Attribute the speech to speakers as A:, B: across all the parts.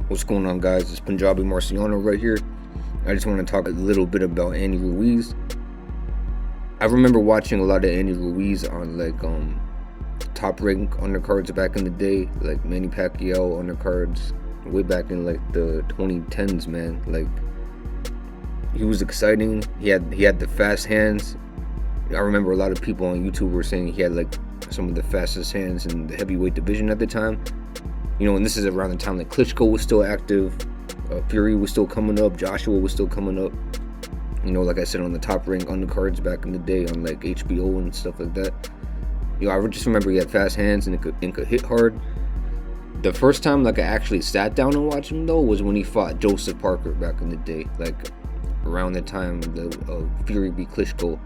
A: What's going on, guys? It's Punjabi Marciano right here. I just want to talk a little bit about Andy Ruiz. I remember watching a lot of Andy Ruiz on top rank undercards back in the day, like Manny Pacquiao undercards, way back in like the 2010s, man. Like, he was exciting. He had the fast hands. I remember a lot of people on YouTube were saying he had like some of the fastest hands in the heavyweight division at the time. You know, and this is around the time that Klitschko was still active, Fury was still coming up, Joshua was still coming up. You know, like I said, on the top rank undercards back in the day on like HBO and stuff like that. You know, I just remember he had fast hands and could hit hard. The first time like I actually sat down and watched him though was when he fought Joseph Parker back in the day, like around the time the Fury beat Klitschko.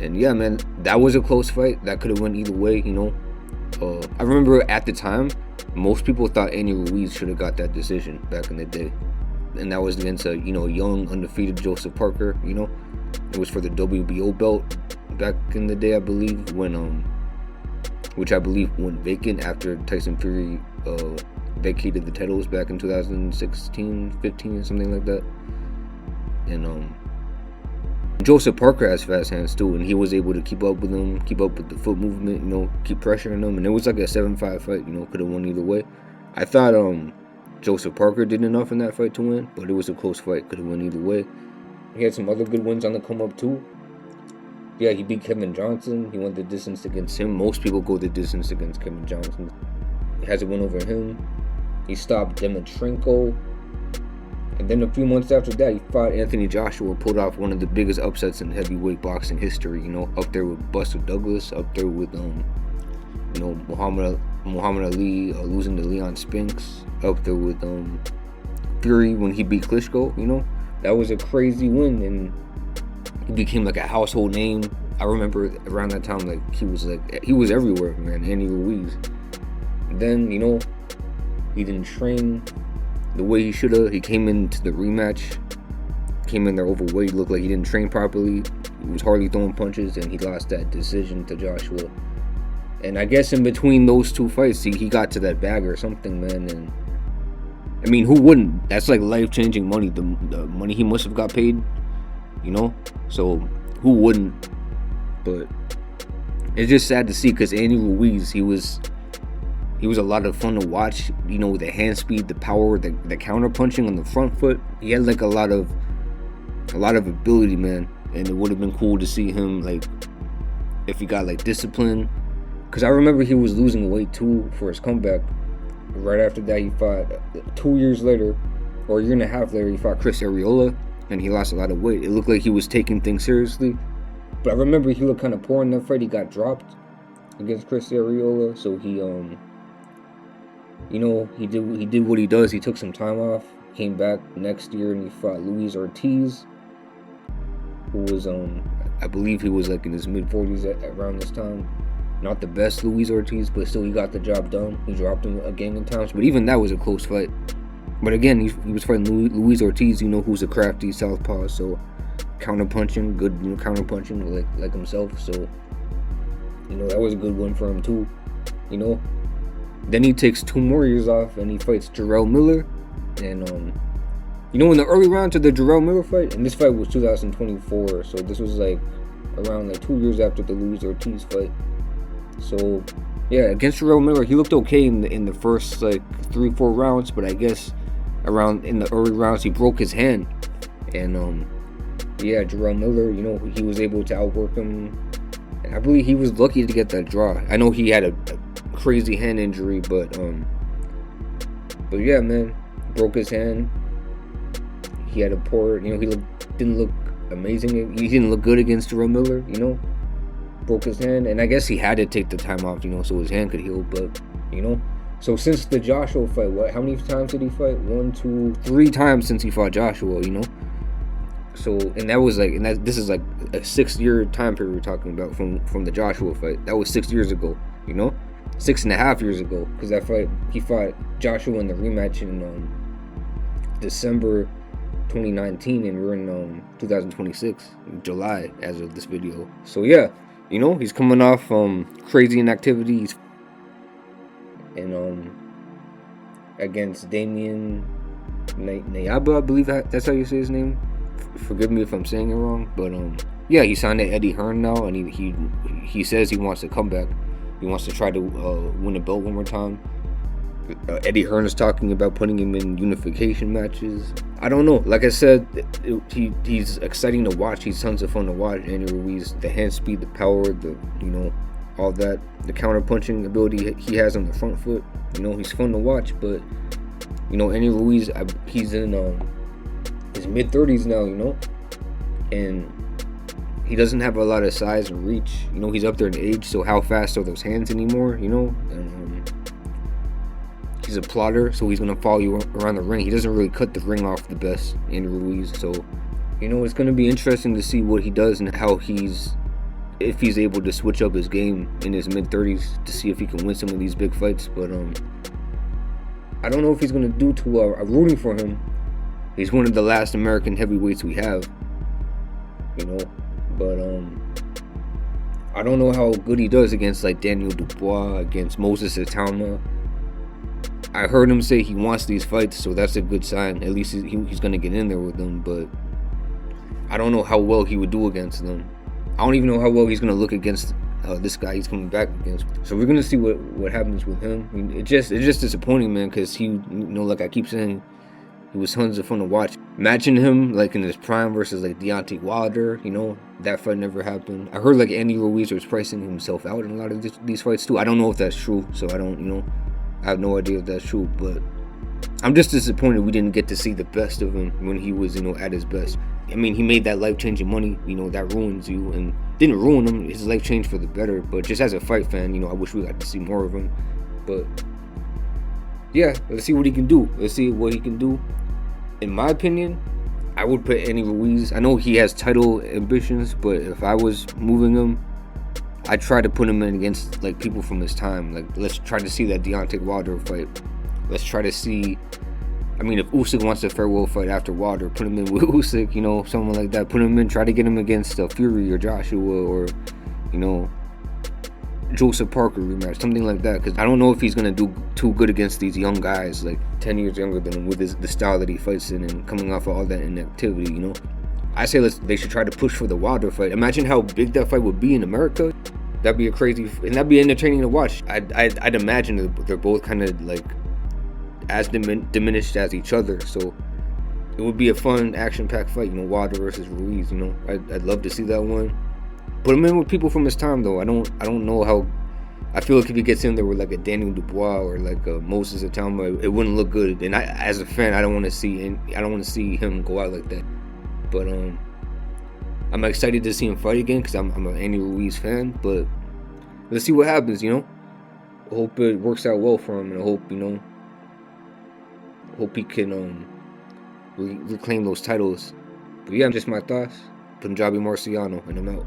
A: And yeah, man, that was a close fight. That could have went either way, you know. I remember at the time, most people thought Andy Ruiz should have got that decision back in the day, and that was against a young undefeated Joseph Parker. You know, it was for the WBO belt back in the day, I believe, which I believe went vacant after Tyson Fury vacated the titles back in 2016, 15, something like that. And Joseph Parker has fast hands too, and he was able to keep up with him, keep up with the foot movement, you know, keep pressuring him, and it was like a 7-5 fight, you know, could have won either way. I thought Joseph Parker did enough in that fight to win, but it was a close fight, could have won either way. He had some other good wins on the come up too. Yeah, he beat Kevin Johnson. He went the distance against him. Most people go the distance against Kevin Johnson. He has a win over him. He stopped Dimitrenko. And then a few months after that, he fought Anthony Joshua, pulled off one of the biggest upsets in heavyweight boxing history, you know, up there with Buster Douglas, up there with, Muhammad Ali losing to Leon Spinks, up there with Fury when he beat Klitschko, you know. That was a crazy win, and he became like a household name. I remember around that time, like, he was everywhere, man, Andy Ruiz. And then, you know, he didn't train the way he should have. He came into the rematch, came in there overweight, looked like he didn't train properly. He was hardly throwing punches, and he lost that decision to Joshua. And I guess in between those two fights, he got to that bag or something, man. And I mean, who wouldn't? That's like life-changing money. The money he must have got paid, you know. So who wouldn't? But it's just sad to see, because Andy Ruiz, he was a lot of fun to watch, you know, with the hand speed, the power, the counter punching on the front foot. He had like a lot of ability, man. And it would have been cool to see him, like, if he got like discipline, because I remember he was losing weight too for his comeback. Right after that, he fought 2 years later, or a year and a half later, he fought Chris Arreola, and he lost a lot of weight. It looked like he was taking things seriously, but I remember he looked kind of poor in that fight. He got dropped against Chris Arreola, so he you know, he did what he does. He took some time off, came back next year, and he fought Luis Ortiz, who was I believe he was like in his mid-40s around this time. Not the best Luis Ortiz, but still he got the job done. He dropped him a gang of times, but even that was a close fight. But again, he was fighting Luis Ortiz, you know, who's a crafty southpaw, so counter-punching, good, you know, counter-punching like himself. So, you know, that was a good one for him too, you know. Then he takes 2 more years off, and he fights Jarrell Miller. And you know, in the early rounds of the Jarrell Miller fight, and this fight was 2024, so this was like around like 2 years after the Luis Ortiz fight. So yeah, against Jarrell Miller, he looked okay in the first like 3-4 rounds, but I guess around in the early rounds he broke his hand. And yeah, Jarrell Miller, you know, he was able to outwork him, and I believe he was lucky to get that draw. I know he had a crazy hand injury, but yeah, man, broke his hand. He had a poor, you know, he didn't look amazing. He didn't look good against Jarrell Miller, you know. Broke his hand, and I guess he had to take the time off, you know, so his hand could heal. But you know, so since the Joshua fight, how many times did he fight? 1, 2, 3 times since he fought Joshua, you know. So, and that was like, this is like a 6-year time period we're talking about from the Joshua fight. That was 6 years ago, you know. 6.5 years ago, because that fight, he fought Joshua in the rematch in December 2019, and we're in 2026, July, as of this video. So yeah, you know, he's coming off crazy inactivity, and against Damian Nayaba, I believe that's how you say his name. Forgive me if I'm saying it wrong, but yeah, he signed to Eddie Hearn now, and he says he wants to come back. He wants to try to win a belt one more time. Eddie Hearn is talking about putting him in unification matches. I don't know. Like I said, he's exciting to watch. He's tons of fun to watch. Andy Ruiz, the hand speed, the power, all that, the counter punching ability he has on the front foot. He's fun to watch. But Andy Ruiz, he's in his mid-30s now. And he doesn't have a lot of size and reach. He's up there in age. So how fast are those hands anymore? And he's a plotter, so he's gonna follow you around the ring. He doesn't really cut the ring off the best, Andy Ruiz. So, it's gonna be interesting to see what he does and how if he's able to switch up his game in his mid-30s to see if he can win some of these big fights. But I don't know if he's gonna do too well. I'm rooting for him. He's one of the last American heavyweights we have, But I don't know how good he does against like Daniel Dubois, against Moses Itauma. I heard him say he wants these fights, so that's a good sign. At least he's going to get in there with them, but I don't know how well he would do against them. I don't even know how well he's going to look against this guy he's coming back against. So we're going to see what happens with him. I mean, it's just disappointing, man, because he, like I keep saying, he was tons of fun to watch. Imagine him like in his prime versus like Deontay Wilder. That fight never happened. I heard like Andy Ruiz was pricing himself out in a lot of these fights too. I don't know if that's true, so I don't, I have no idea if that's true, but I'm just disappointed we didn't get to see the best of him when he was, at his best. I mean, he made that life-changing money, that ruins you, and didn't ruin him. His life changed for the better, but just as a fight fan, I wish we got to see more of him. But yeah, let's see what he can do. Let's see what he can do. In my opinion, I would put Andy Ruiz. I know he has title ambitions, but if I was moving him, I'd try to put him in against like people from his time. Like, let's try to see that Deontay Wilder fight. Let's try to see. I mean, if Usyk wants a farewell fight after Wilder, put him in with Usyk. Someone like that. Put him in. Try to get him against Fury or Joshua or, Joseph Parker rematch, something like that. Because I don't know if he's gonna do too good against these young guys, like 10 years younger than him, with the style that he fights in and coming off of all that inactivity. I say they should try to push for the Wilder fight. Imagine how big that fight would be in America. That'd be and that'd be entertaining to watch. I'd imagine that they're both kind of like as diminished as each other, so it would be a fun action-packed fight. Wilder versus Ruiz. I'd love to see that one. Put him in with people from his time, though. I don't know how. I feel like if he gets in there with like a Daniel Dubois or like a Moses Itauma, it wouldn't look good. And as a fan, I don't want to see him go out like that. But I'm excited to see him fight again because I'm an Andy Ruiz fan. But let's see what happens. I hope it works out well for him, and I hope he can reclaim those titles. But yeah, just my thoughts. Punjabi Marciano, and I'm out.